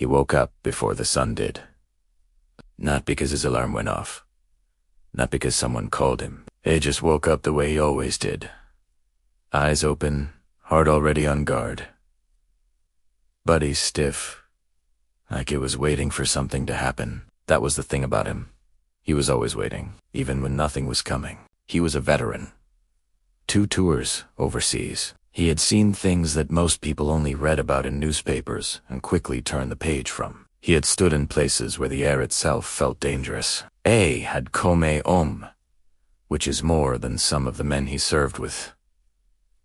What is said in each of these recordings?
He woke up before the sun did. Not because his alarm went off. Not because someone called him. He just woke up the way he always did. Eyes open, heart already on guard. Body stiff, like it was waiting for something to happen. That was the thing about him. He was always waiting, even when nothing was coming. He was a veteran. 2 tours overseas. He had seen things that most people only read about in newspapers and quickly turned the page from. He had stood in places where the air itself felt dangerous. Had come home, which is more than some of the men he served with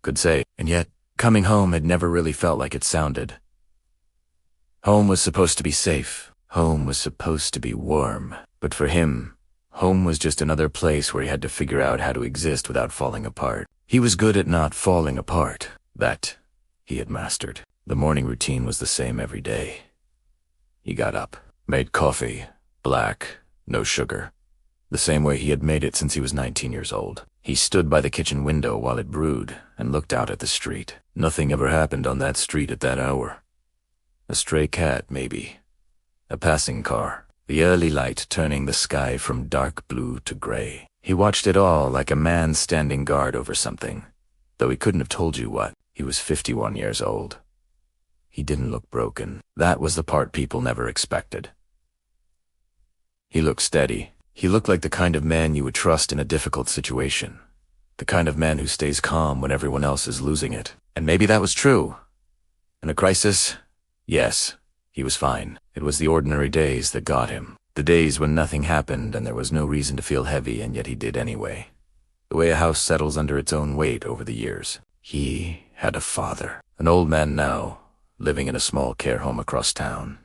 could say, and yet coming home had never really felt like it sounded. Home was supposed to be safe. Home was supposed to be warm. But for him, home was just another place where he had to figure out how to exist without falling apart. He was good at not falling apart. That he had mastered. The morning routine was the same every day. He got up, made coffee, black, no sugar, the same way he had made it since he was 19 years old. He stood by the kitchen window while it brewed and looked out at the street. Nothing ever happened on that street at that hour. A stray cat, maybe. A passing car. The early light turning the sky from dark blue to gray. He watched it all like a man standing guard over something, though he couldn't have told you what. He was 51 years old. He didn't look broken. That was the part people never expected. He looked steady. He looked like the kind of man you would trust in a difficult situation. The kind of man who stays calm when everyone else is losing it. And maybe that was true. In a crisis, yes, he was fine. It was the ordinary days that got him. The days when nothing happened and there was no reason to feel heavy, and yet he did anyway. The way a house settles under its own weight over the years. He had a father. An old man now, living in a small care home across town.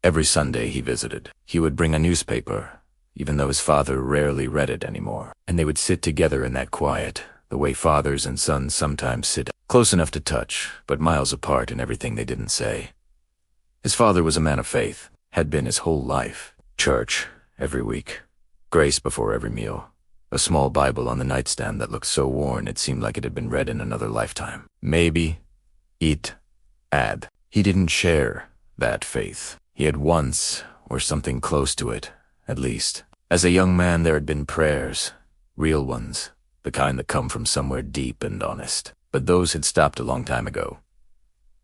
Every Sunday he visited. He would bring a newspaper, even though his father rarely read it anymore. And they would sit together in that quiet, the way fathers and sons sometimes sit, close enough to touch, but miles apart in everything they didn't say. His father was a man of faith, had been his whole life. Church, every week. Grace before every meal. A small Bible on the nightstand that looked so worn it seemed like it had been read in another lifetime. Maybe, eat, add. He didn't share that faith. He had once, or something close to it, at least. As a young man there had been prayers, real ones, the kind that come from somewhere deep and honest. But those had stopped a long time ago.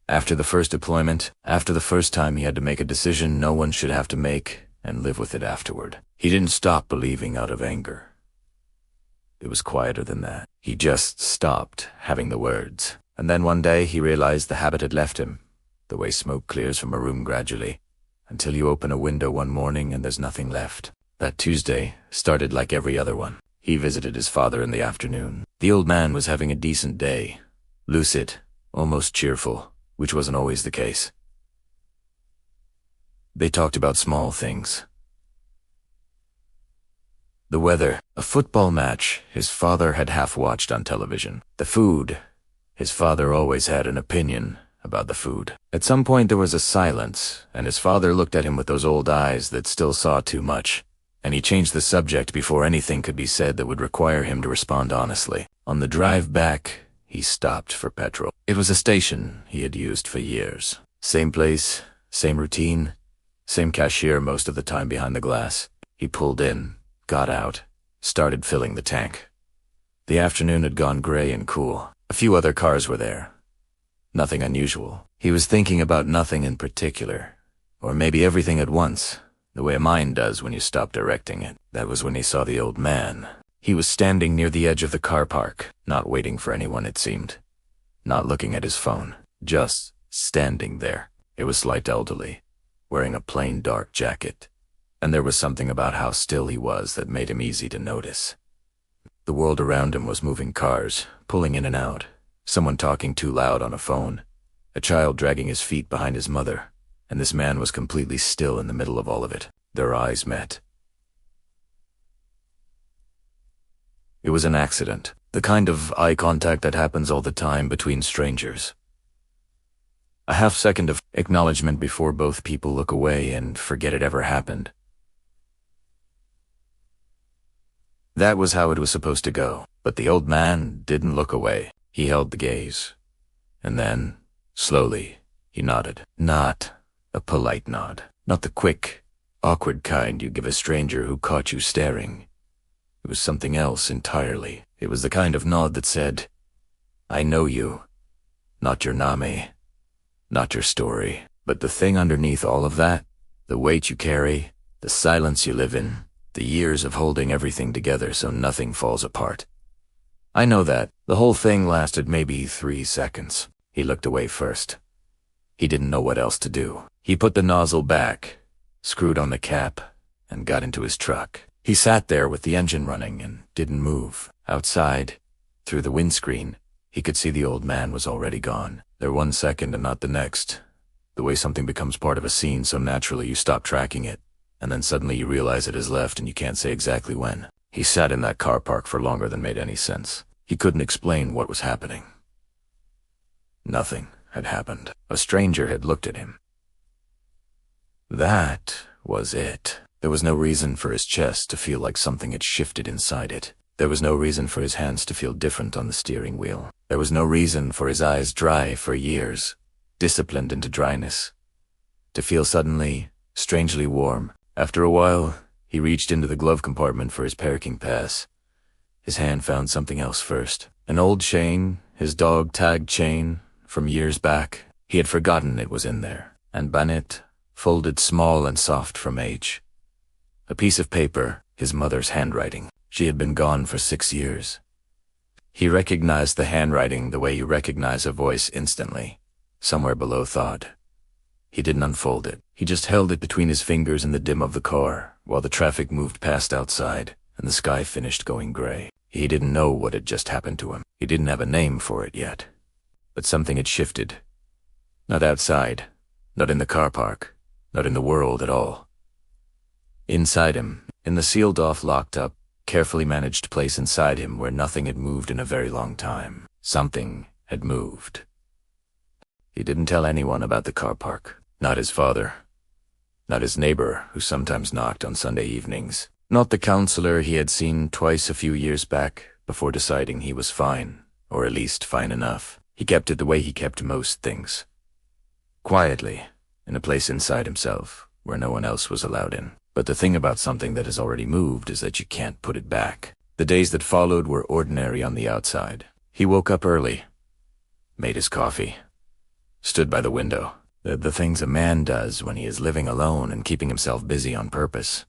After the first deployment, after the first time he had to make a decision no one should have to make, and live with it afterward. He didn't stop believing out of anger. It was quieter than that. He just stopped having the words. And then one day he realized the habit had left him, the way smoke clears from a room gradually, until you open a window one morning and there's nothing left. That Tuesday started like every other one. He visited his father in the afternoon. The old man was having a decent day, lucid, almost cheerful, which wasn't always the case. They talked about small things. The weather, a football match his father had half-watched on television. The food, his father always had an opinion about the food. At some point there was a silence, and his father looked at him with those old eyes that still saw too much, and he changed the subject before anything could be said that would require him to respond honestly. On the drive back, he stopped for petrol. It was a station he had used for years. Same place, same routine, same cashier most of the time behind the glass. He pulled in, got out, started filling the tank. The afternoon had gone gray and cool. A few other cars were there. Nothing unusual. He was thinking about nothing in particular, or maybe everything at once, the way a mind does when you stop directing it. That was when he saw the old man. He was standing near the edge of the car park, not waiting for anyone it seemed, not looking at his phone, just standing there. It was slight elderly, wearing a plain dark jacket, and there was something about how still he was that made him easy to notice. The world around him was moving cars, pulling in and out, someone talking too loud on a phone, a child dragging his feet behind his mother, and this man was completely still in the middle of all of it. Their eyes met. It was an accident, the kind of eye contact that happens all the time between strangers. A half-second of acknowledgement before both people look away and forget it ever happened. That was how it was supposed to go, but the old man didn't look away. He held the gaze. And then, slowly, he nodded. Not A polite nod. Not the quick, awkward kind you give a stranger who caught you staring. It was something else entirely. It was the kind of nod that said, I know you. Not your name. Not your story. But the thing underneath all of that, the weight you carry, the silence you live in, the years of holding everything together so nothing falls apart. I know that. The whole thing lasted maybe 3 seconds. He looked away first. He didn't know what else to do. He put the nozzle back, screwed on the cap, and got into his truck. He sat there with the engine running and didn't move. Outside, through the windscreen, he could see the old man was already gone. There 1 second and not the next. The way something becomes part of a scene so naturally you stop tracking it, and then suddenly you realize it has left and you can't say exactly when. He sat in that car park for longer than made any sense. He couldn't explain what was happening. Nothing had happened. A stranger had looked at him. That was it. There was no reason for his chest to feel like something had shifted inside it. There was no reason for his hands to feel different on the steering wheel. There was no reason for his eyes dry for years, disciplined into dryness, to feel suddenly, strangely warm. After a while, he reached into the glove compartment for his parking pass. His hand found something else first. An old chain, his dog-tag chain, from years back. He had forgotten it was in there. And bonnet, folded small and soft from age. A piece of paper, his mother's handwriting. She had been gone for 6 years. He recognized the handwriting the way you recognize a voice instantly, somewhere below thought. He didn't unfold it. He just held it between his fingers in the dim of the car, while the traffic moved past outside, and the sky finished going gray. He didn't know what had just happened to him. He didn't have a name for it yet. But something had shifted. Not outside, not in the car park, not in the world at all. Inside him, in the sealed-off, locked-up, carefully managed place inside him where nothing had moved in a very long time. Something had moved. He didn't tell anyone about the car park. Not his father. Not his neighbor, who sometimes knocked on Sunday evenings. Not the counselor he had seen twice a few years back before deciding he was fine, or at least fine enough. He kept it the way he kept most things. Quietly, in a place inside himself, where no one else was allowed in. But the thing about something that has already moved is that you can't put it back. The days that followed were ordinary on the outside. He woke up early, made his coffee, stood by the window. The things a man does when he is living alone and keeping himself busy on purpose.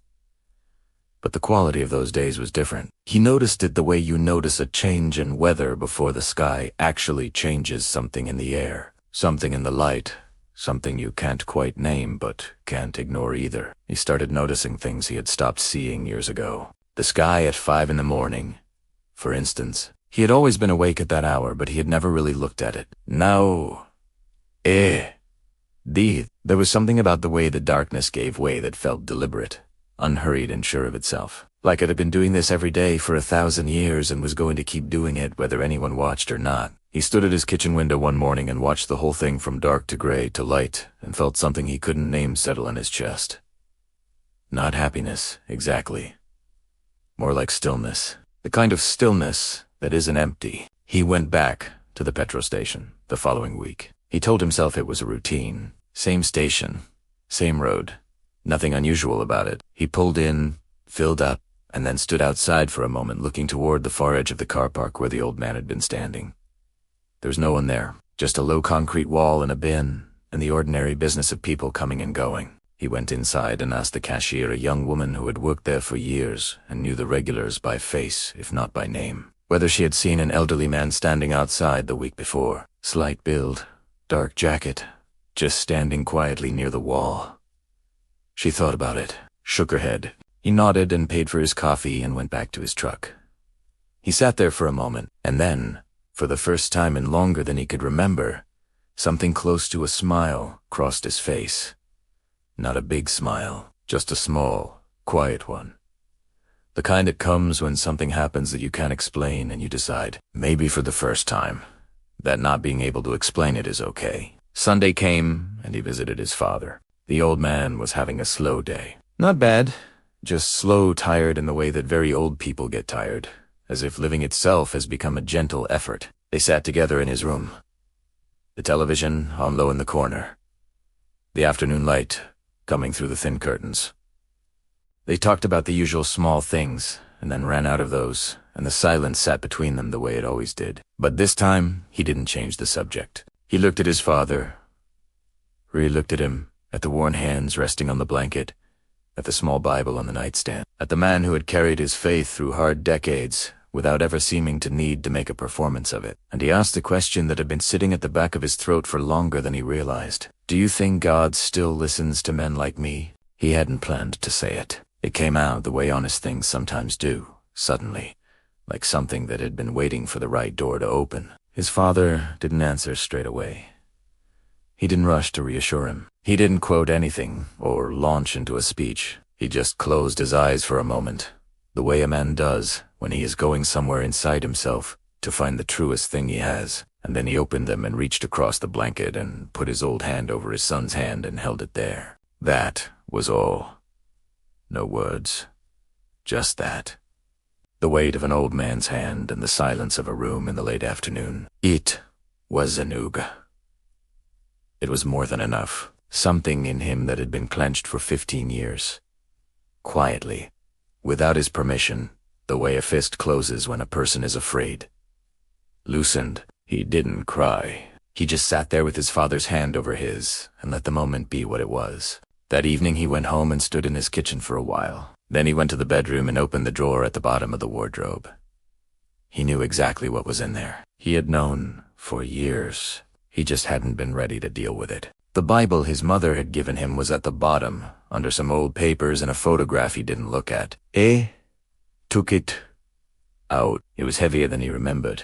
But the quality of those days was different. He noticed it the way you notice a change in weather before the sky actually changes something in the air, something in the light, something you can't quite name but can't ignore either. He started noticing things he had stopped seeing years ago. The sky at 5 in the morning, for instance. He had always been awake at that hour, but he had never really looked at it. Now, there was something about the way the darkness gave way that felt deliberate, unhurried and sure of itself. Like it had been doing this every day for 1,000 years and was going to keep doing it whether anyone watched or not. He stood at his kitchen window one morning and watched the whole thing from dark to gray to light and felt something he couldn't name settle in his chest. Not happiness, exactly. More like stillness. The kind of stillness that isn't empty. He went back to the petrol station the following week. He told himself it was a routine. Same station, same road. Nothing unusual about it. He pulled in, filled up, and then stood outside for a moment looking toward the far edge of the car park where the old man had been standing. There was no one there, just a low concrete wall and a bin, and the ordinary business of people coming and going. He went inside and asked the cashier, a young woman who had worked there for years and knew the regulars by face, if not by name, whether she had seen an elderly man standing outside the week before. Slight build, dark jacket, just standing quietly near the wall. She thought about it, shook her head. He nodded and paid for his coffee and went back to his truck. He sat there for a moment, and then, for the first time in longer than he could remember, something close to a smile crossed his face. Not a big smile, just a small, quiet one. The kind that comes when something happens that you can't explain and you decide, maybe for the first time, that not being able to explain it is okay. Sunday came, and he visited his father. The old man was having a slow day. Not bad, just slow, tired in the way that very old people get tired, as if living itself has become a gentle effort. They sat together in his room. The television on low in the corner. the afternoon light coming through the thin curtains. They talked about the usual small things, and then ran out of those, and the silence sat between them the way it always did. But this time, he didn't change the subject. He looked at his father, re-looked at him, at the worn hands resting on the blanket, at the small Bible on the nightstand, at the man who had carried his faith through hard decades without ever seeming to need to make a performance of it. And he asked the question that had been sitting at the back of his throat for longer than he realized. Do you think God still listens to men like me? He hadn't planned to say it. It came out the way honest things sometimes do, suddenly, like something that had been waiting for the right door to open. His father didn't answer straight away. He didn't rush to reassure him. He didn't quote anything or launch into a speech. He just closed his eyes for a moment, the way a man does when he is going somewhere inside himself to find the truest thing he has. And then he opened them and reached across the blanket and put his old hand over his son's hand and held it there. That was all. No words. Just that. The weight of an old man's hand and the silence of a room in the late afternoon. It was Zanuga. It was more than enough. Something in him that had been clenched for 15 years. Quietly, without his permission, the way a fist closes when a person is afraid. Loosened. He didn't cry. He just sat there with his father's hand over his and let the moment be what it was. That evening he went home and stood in his kitchen for a while. Then he went to the bedroom and opened the drawer at the bottom of the wardrobe. He knew exactly what was in there. He had known for years. He just hadn't been ready to deal with it. The Bible his mother had given him was at the bottom, under some old papers and a photograph he didn't look at. Took it out. It was heavier than he remembered.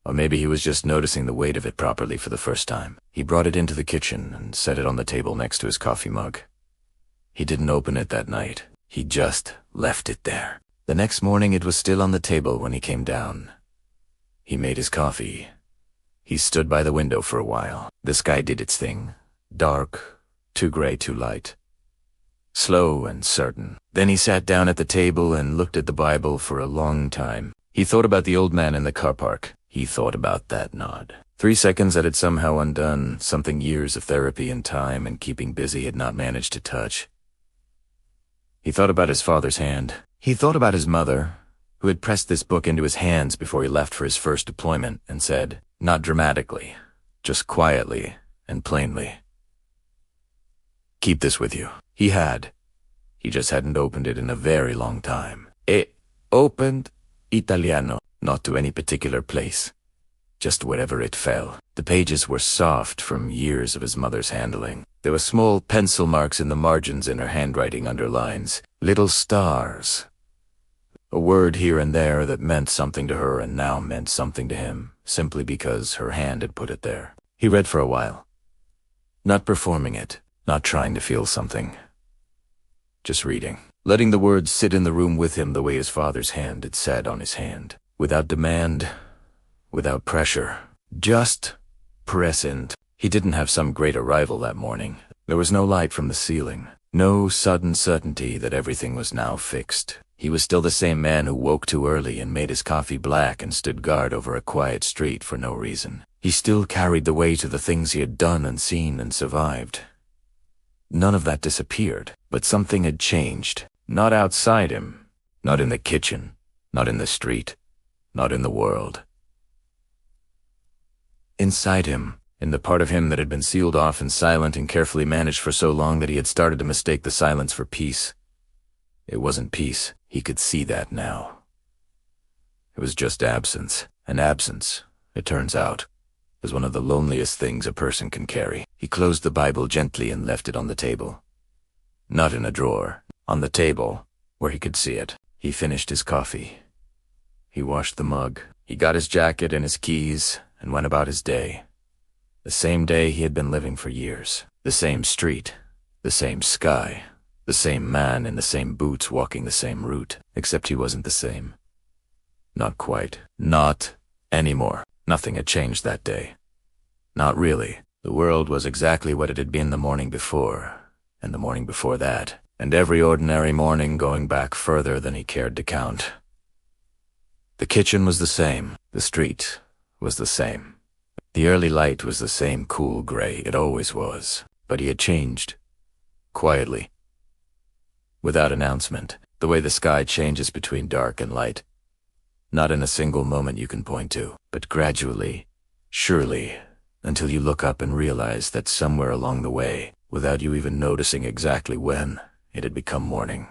Or maybe he was just noticing the weight of it properly for the first time. He brought it into the kitchen and set it on the table next to his coffee mug. He didn't open it that night. He just left it there. The next morning it was still on the table when he came down. He made his coffee. He stood by the window for a while. The sky did its thing. Dark, too gray, too light. Slow and certain. Then he sat down at the table and looked at the Bible for a long time. He thought about the old man in the car park. He thought about that nod. 3 seconds that had somehow undone something years of therapy and time and keeping busy had not managed to touch. He thought about his father's hand. He thought about his mother, who had pressed this book into his hands before he left for his first deployment and said, not dramatically, just quietly and plainly, "Keep this with you." He had. He just hadn't opened it in a very long time. It opened Italiano, not to any particular place, just wherever it fell. The pages were soft from years of his mother's handling. There were small pencil marks in the margins in her handwriting under lines, little stars. A word here and there that meant something to her and now meant something to him, simply because her hand had put it there. He read for a while. Not performing it, not trying to feel something. Just reading. Letting the words sit in the room with him the way his father's hand had sat on his hand. Without demand, without pressure. Just present. He didn't have some great arrival that morning. There was no light from the ceiling. No sudden certainty that everything was now fixed. He was still the same man who woke too early and made his coffee black and stood guard over a quiet street for no reason. He still carried the weight of the things he had done and seen and survived. None of that disappeared, but something had changed. Not outside him, not in the kitchen, not in the street, not in the world. Inside him, in the part of him that had been sealed off and silent and carefully managed for so long that he had started to mistake the silence for peace. It wasn't peace. He could see that now. It was just absence. And absence, it turns out, is one of the loneliest things a person can carry. He closed the Bible gently and left it on the table. Not in a drawer. On the table, where he could see it. He finished his coffee. He washed the mug. He got his jacket and his keys and went about his day. The same day he had been living for years. The same street. The same sky. The same man in the same boots walking the same route. Except he wasn't the same. Not quite. Not anymore. Nothing had changed that day. Not really. The world was exactly what it had been the morning before, and the morning before that, and every ordinary morning going back further than he cared to count. The kitchen was the same. The street was the same. The early light was the same cool gray it always was. But he had changed. Quietly. Without announcement. The way the sky changes between dark and light. Not in a single moment you can point to, but gradually, surely, until you look up and realize that somewhere along the way, without you even noticing exactly when, it had become morning.